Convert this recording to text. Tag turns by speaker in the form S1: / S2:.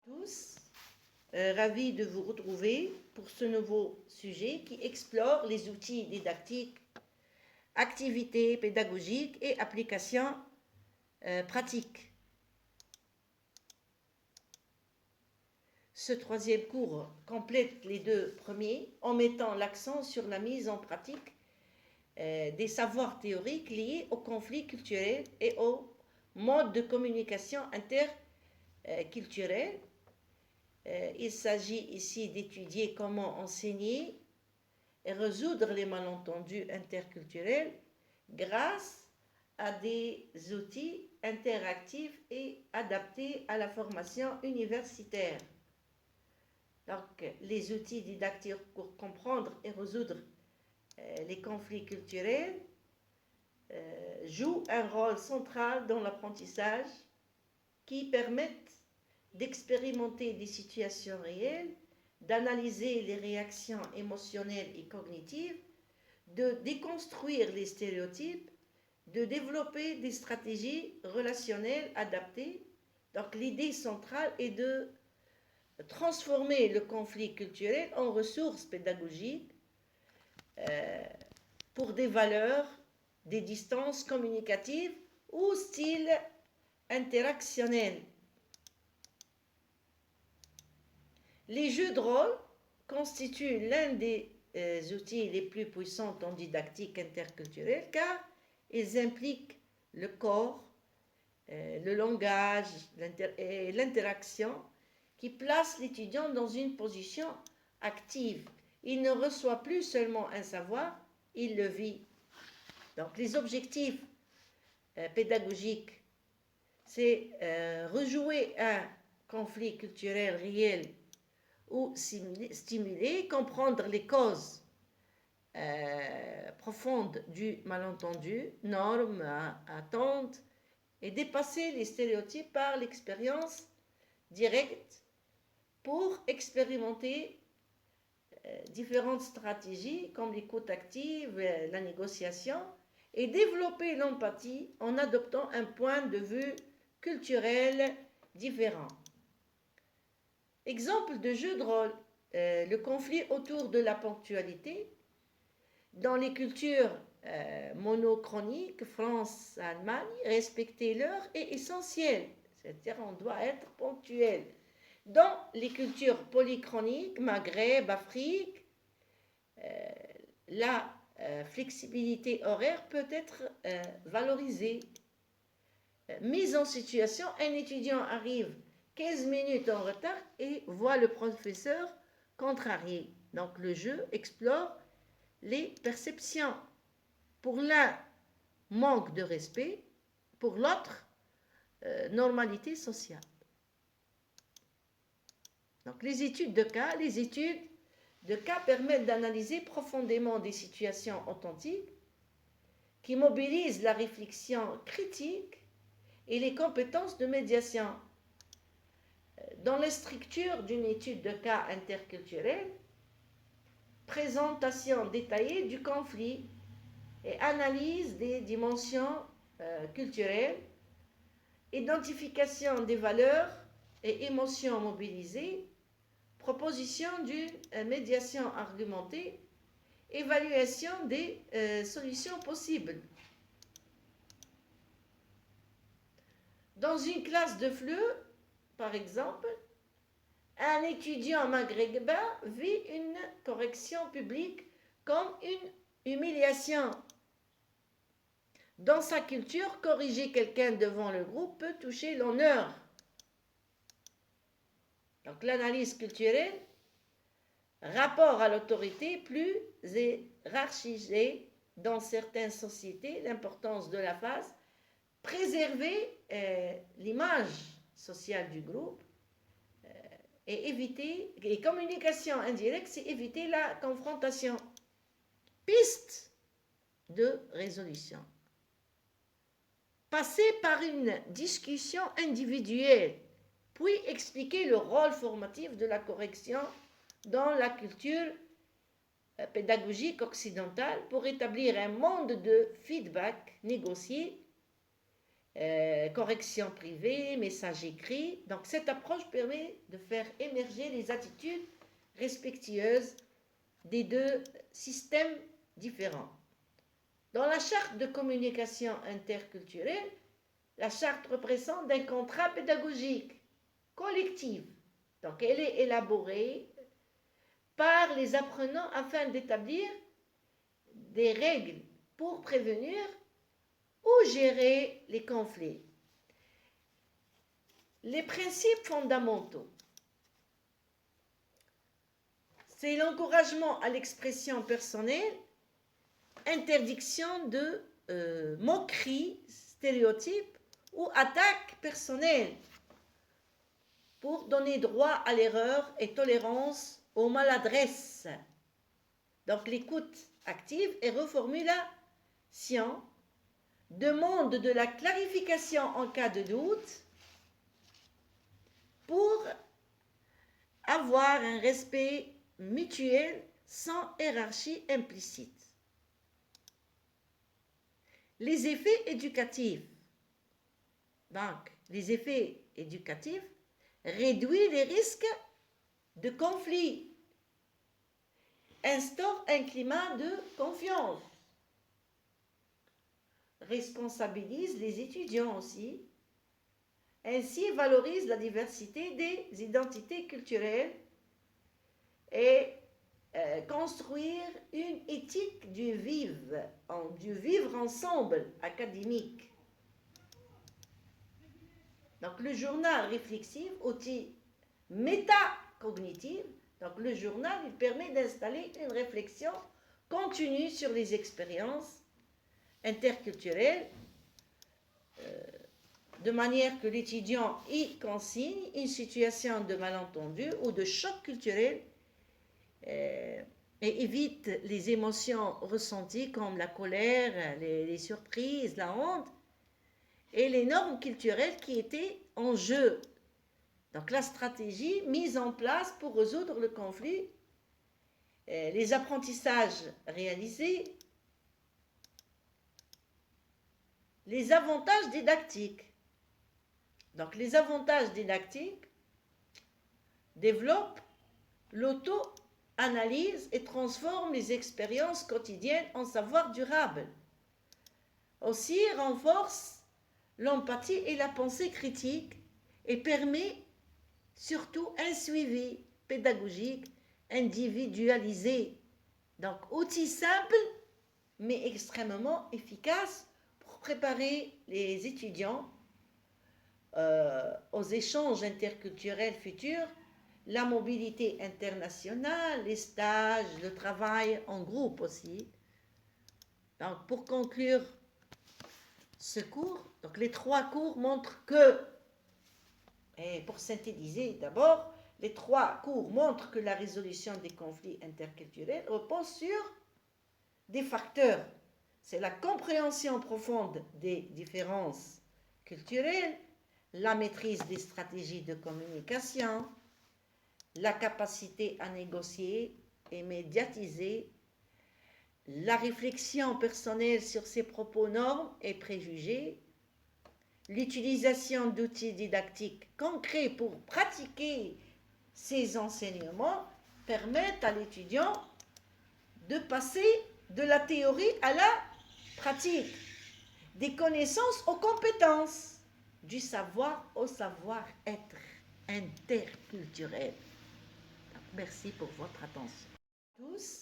S1: Tous, ravi de vous retrouver pour ce nouveau sujet qui explore les outils didactiques, activités pédagogiques et applications pratiques. Ce troisième cours complète les deux premiers en mettant l'accent sur la mise en pratique des savoirs théoriques liés aux conflits culturels et aux modes de communication interculturels. Il s'agit ici d'étudier comment enseigner et résoudre les malentendus interculturels grâce à des outils interactifs et adaptés à la formation universitaire. Donc, les outils didactiques pour comprendre et résoudre les conflits culturels jouent un rôle central dans l'apprentissage qui permettent d'expérimenter des situations réelles, d'analyser les réactions émotionnelles et cognitives, de déconstruire les stéréotypes, de développer des stratégies relationnelles adaptées. Donc l'idée centrale est de transformer le conflit culturel en ressources pédagogiques pour des valeurs, des distances communicatives ou styles interactionnels. Les jeux de rôle constituent l'un des outils les plus puissants en didactique interculturelle car ils impliquent le corps, le langage et l'interaction qui placent l'étudiant dans une position active. Il ne reçoit plus seulement un savoir, il le vit. Donc les objectifs pédagogiques, c'est rejouer un conflit culturel réel ou stimuler, comprendre les causes profondes du malentendu, normes, attentes, et dépasser les stéréotypes par l'expérience directe pour expérimenter différentes stratégies comme l'écoute active, la négociation, et développer l'empathie en adoptant un point de vue culturel différent. Exemple de jeu de rôle, le conflit autour de la ponctualité. Dans les cultures monochroniques, France, Allemagne, respecter l'heure est essentiel, c'est-à-dire on doit être ponctuel. Dans les cultures polychroniques, Maghreb, Afrique, la flexibilité horaire peut être valorisée. Mise en situation, un étudiant arrive 15 minutes en retard et voit le professeur contrarié. Donc le jeu explore les perceptions. Pour l'un, manque de respect, pour l'autre, normalité sociale. Donc les études de cas permettent d'analyser profondément des situations authentiques qui mobilisent la réflexion critique et les compétences de médiation. Dans la structure d'une étude de cas interculturelle, présentation détaillée du conflit et analyse des dimensions culturelles, identification des valeurs et émotions mobilisées, proposition d'une médiation argumentée, évaluation des solutions possibles. Dans une classe de FLE, par exemple, un étudiant maghrébin vit une correction publique comme une humiliation. Dans sa culture, corriger quelqu'un devant le groupe peut toucher l'honneur. Donc l'analyse culturelle, rapport à l'autorité plus hiérarchisé dans certaines sociétés, l'importance de la phase, préserver l'image sociale du groupe et éviter, les communications indirectes, c'est éviter la confrontation. Piste de résolution. Passer par une discussion individuelle, puis expliquer le rôle formatif de la correction dans la culture pédagogique occidentale pour établir un monde de feedback négocié correction privée, message écrit. Donc cette approche permet de faire émerger les attitudes respectueuses des deux systèmes différents. Dans la charte de communication interculturelle, la charte représente un contrat pédagogique collectif. Donc elle est élaborée par les apprenants afin d'établir des règles pour prévenir ou gérer les conflits. Les principes fondamentaux, c'est l'encouragement à l'expression personnelle, interdiction de moqueries, stéréotypes ou attaques personnelles pour donner droit à l'erreur et tolérance aux maladresses. Donc l'écoute active et reformulation, demande de la clarification en cas de doute pour avoir un respect mutuel sans hiérarchie implicite. Les effets éducatifs. Donc, les effets éducatifs réduisent les risques de conflit, instaurent un climat de confiance, responsabilisent les étudiants aussi, ainsi valorise la diversité des identités culturelles et construire une éthique du vivre ensemble académique. Donc le journal réflexif, outil métacognitif, donc le journal, il permet d'installer une réflexion continue sur les expériences interculturelles, de manière que l'étudiant y consigne une situation de malentendu ou de choc culturel et évite les émotions ressenties comme la colère, les surprises, la honte et les normes culturelles qui étaient en jeu. Donc la stratégie mise en place pour résoudre le conflit, les apprentissages réalisés, les avantages didactiques. Donc les avantages didactiques développent l'auto-analyse et transforment les expériences quotidiennes en savoir durable. Aussi renforce l'empathie et la pensée critique et permet surtout un suivi pédagogique individualisé. Donc, outil simple mais extrêmement efficace pour préparer les étudiants aux échanges interculturels futurs, la mobilité internationale, les stages, le travail en groupe aussi. Donc, pour conclure ce cours, donc les 3 cours montrent que, et pour synthétiser d'abord, les 3 cours montrent que la résolution des conflits interculturels repose sur des facteurs. C'est la compréhension profonde des différences culturelles, la maîtrise des stratégies de communication, la capacité à négocier et médiatiser, la réflexion personnelle sur ses propos, normes et préjugés, l'utilisation d'outils didactiques concrets pour pratiquer ces enseignements permettent à l'étudiant de passer de la théorie à la pratique, des connaissances aux compétences, du savoir au savoir-être interculturel. Merci pour votre attention. Tous.